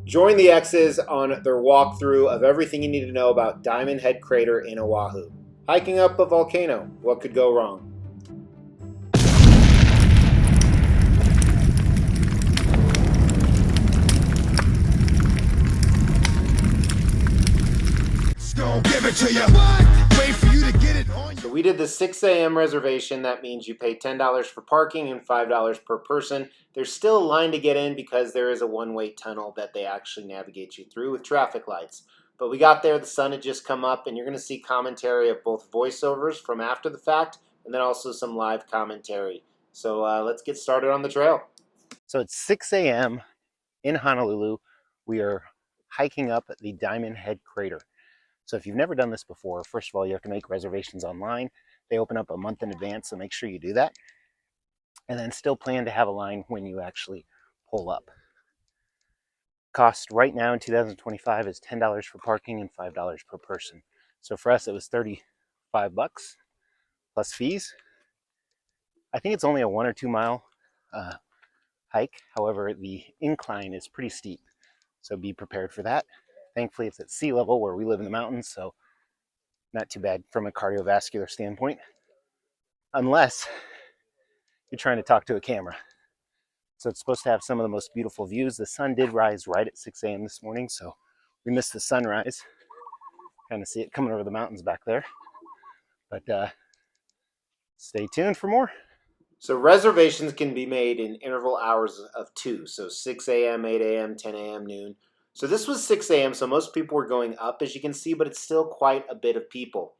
Join the X's on their walkthrough of everything you need to know about Diamond Head Crater in Oahu. Hiking up a volcano, what could go wrong? Give it to you. Wait for you to get it on. So we did the 6 a.m. reservation. That means you pay $10 for parking and $5 per person. There's still a line to get in because there is a one-way tunnel that they actually navigate you through with traffic lights. But we got there, the sun had just come up, and you're going to see commentary of both voiceovers from after the fact and then also some live commentary. So let's get started on the trail. So it's 6 a.m. in Honolulu. We are hiking up the Diamond Head Crater. So if you've never done this before, first of all, you have to make reservations online. They open up a month in advance, so make sure you do that. And then still plan to have a line when you actually pull up. Cost right now in 2025 is $10 for parking and $5 per person. So for us, it was $35 plus fees. I think it's only a 1 or 2 mile hike. However, the incline is pretty steep, so be prepared for that. Thankfully, it's at sea level where we live in the mountains, so not too bad from a cardiovascular standpoint, unless you're trying to talk to a camera. So it's supposed to have some of the most beautiful views. The sun did rise right at 6 a.m. this morning, so we missed the sunrise. Kind of see it coming over the mountains back there. But stay tuned for more. So reservations can be made in interval hours of 2, so 6 a.m., 8 a.m., 10 a.m., noon. So this was 6 a.m., so most people were going up, as you can see, but it's still quite a bit of people.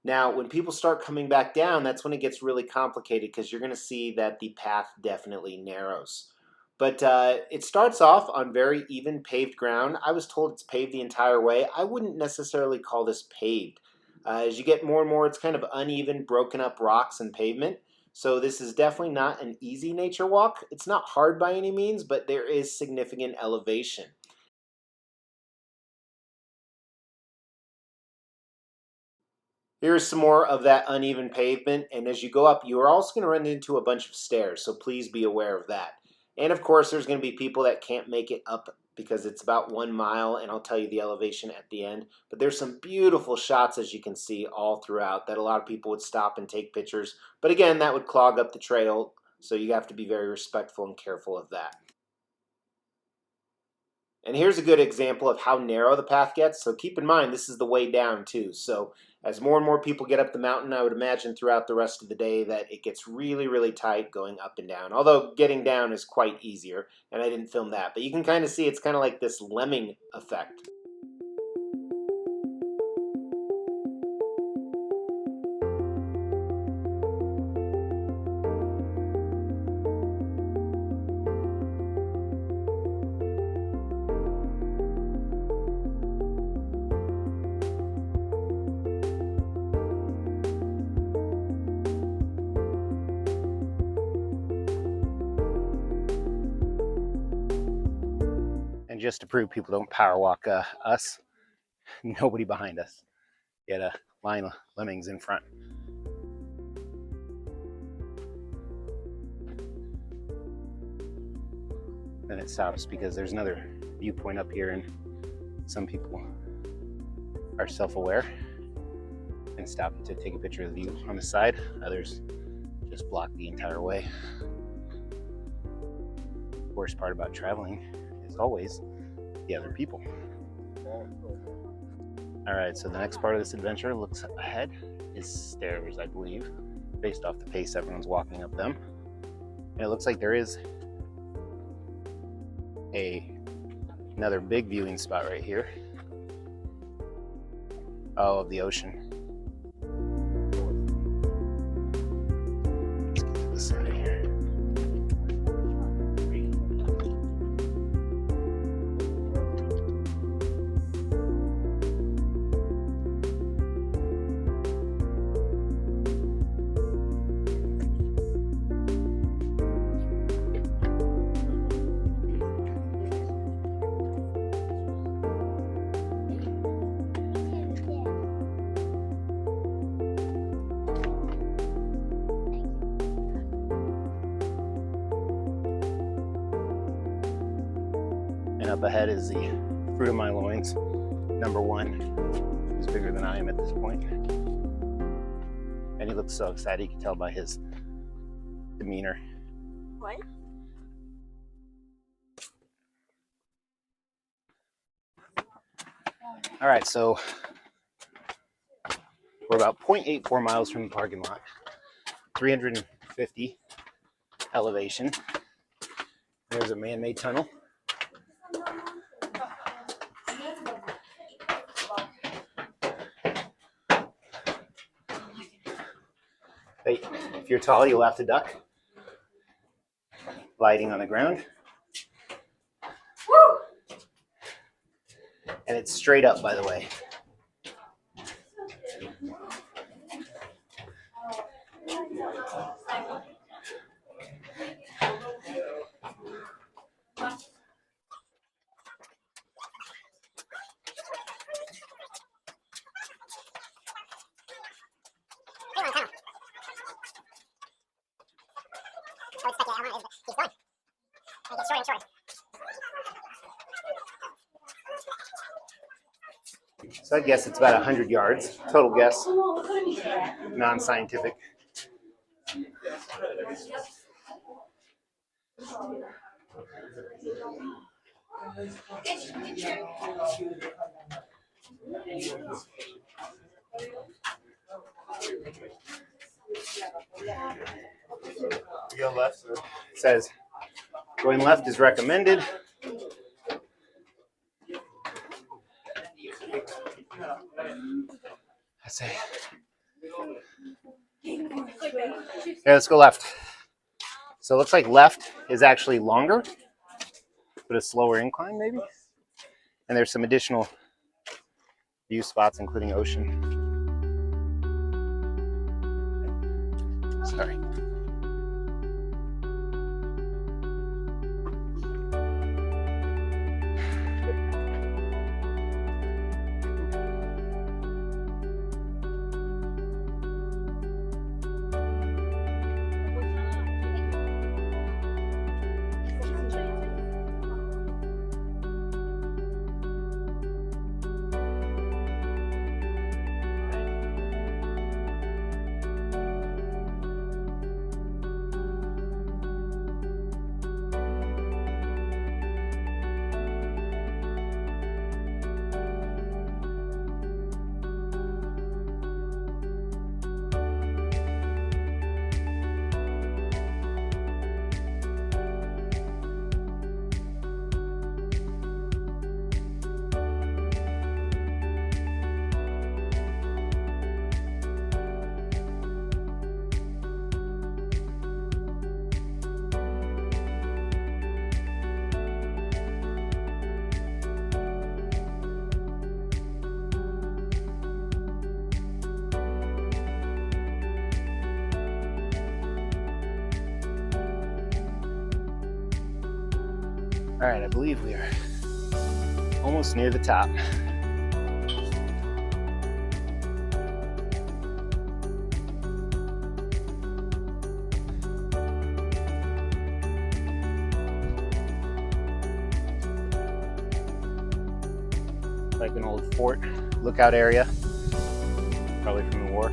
Now, when people start coming back down, that's when it gets really complicated because you're going to see that the path definitely narrows. But it starts off on very even paved ground. I was told it's paved the entire way. I wouldn't necessarily call this paved. As you get more and more, it's kind of uneven, broken up rocks and pavement. So this is definitely not an easy nature walk. It's not hard by any means, but there is significant elevation. Here's some more of that uneven pavement, and as you go up, you are also going to run into a bunch of stairs, so please be aware of that. And of course, there's going to be people that can't make it up because it's about 1 mile, and I'll tell you the elevation at the end. But there's some beautiful shots, as you can see, all throughout that a lot of people would stop and take pictures. But again, that would clog up the trail, so you have to be very respectful and careful of that. And here's a good example of how narrow the path gets. So keep in mind, this is the way down too. So as more and more people get up the mountain, I would imagine throughout the rest of the day that it gets really, really tight going up and down. Although getting down is quite easier, and I didn't film that. But you can kind of see it's kind of like this lemming effect. And just to prove people don't power walk us, nobody behind us. You had a line of lemmings in front. Then it stops because there's another viewpoint up here, and some people are self-aware and stop to take a picture of the view on the side. Others just block the entire way. The worst part about traveling is always the other people. All right, so the next part of this adventure looks ahead is stairs, I believe, based off the pace everyone's walking up them. And it looks like there is another big viewing spot right here. Oh, of the ocean. Let's get to the side here. up ahead is the fruit of my loins, number one, who's bigger than I am at this point. And he looks so excited, you can tell by his demeanor. What? All right, so we're about 0.84 miles from the parking lot, 350 elevation. There's a man-made tunnel. Hey, if you're tall, you'll have to duck. Lighting on the ground. And it's straight up, by the way. So I guess it's about 100 yards. Total guess. Non-scientific. You go left, sir. It says going left is recommended. I say, okay, let's go left. So it looks like left is actually longer, but a slower incline maybe. And there's some additional view spots, including ocean. Sorry. All right, I believe we are almost near the top. Like an old fort lookout area, probably from the war.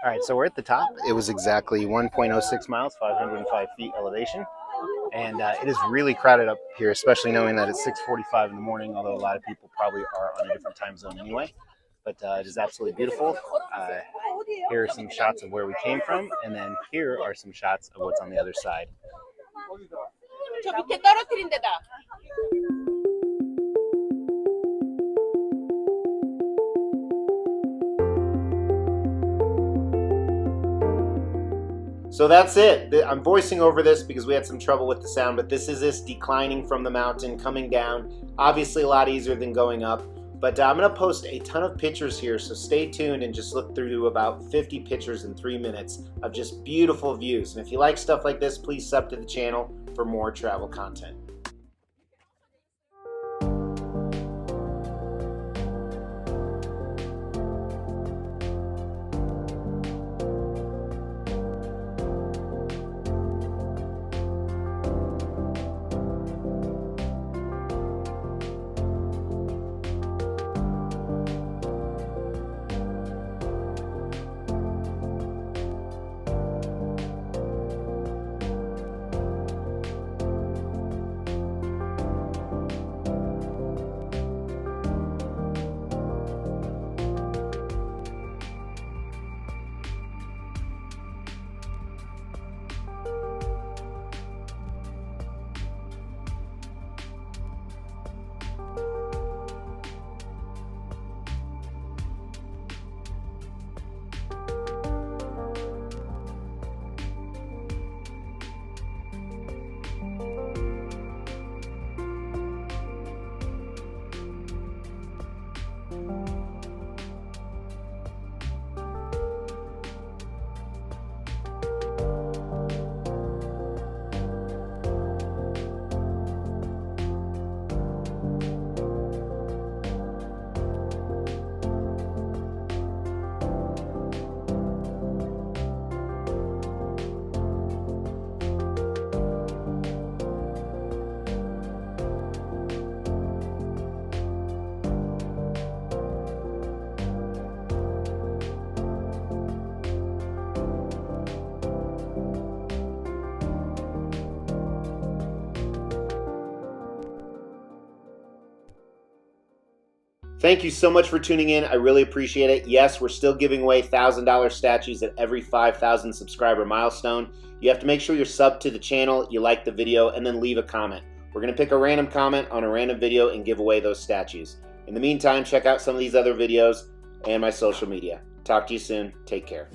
All right, so we're at the top. It was exactly 1.06 miles, 505 feet elevation. And it is really crowded up here, especially knowing that it's 6:45 in the morning, although a lot of people probably are on a different time zone anyway. But it is absolutely beautiful. Here are some shots of where we came from, and then here are some shots of what's on the other side. So that's it. I'm voicing over this because we had some trouble with the sound, but this is us declining from the mountain, coming down. Obviously a lot easier than going up, but I'm going to post a ton of pictures here, so stay tuned and just look through about 50 pictures in 3 minutes of just beautiful views. And if you like stuff like this, please sub to the channel for more travel content. Thank you so much for tuning in. I really appreciate it. Yes, we're still giving away $1,000 statues at every 5,000 subscriber milestone. You have to make sure you're subbed to the channel, you like the video, and then leave a comment. We're going to pick a random comment on a random video and give away those statues. In the meantime, check out some of these other videos and my social media. Talk to you soon. Take care.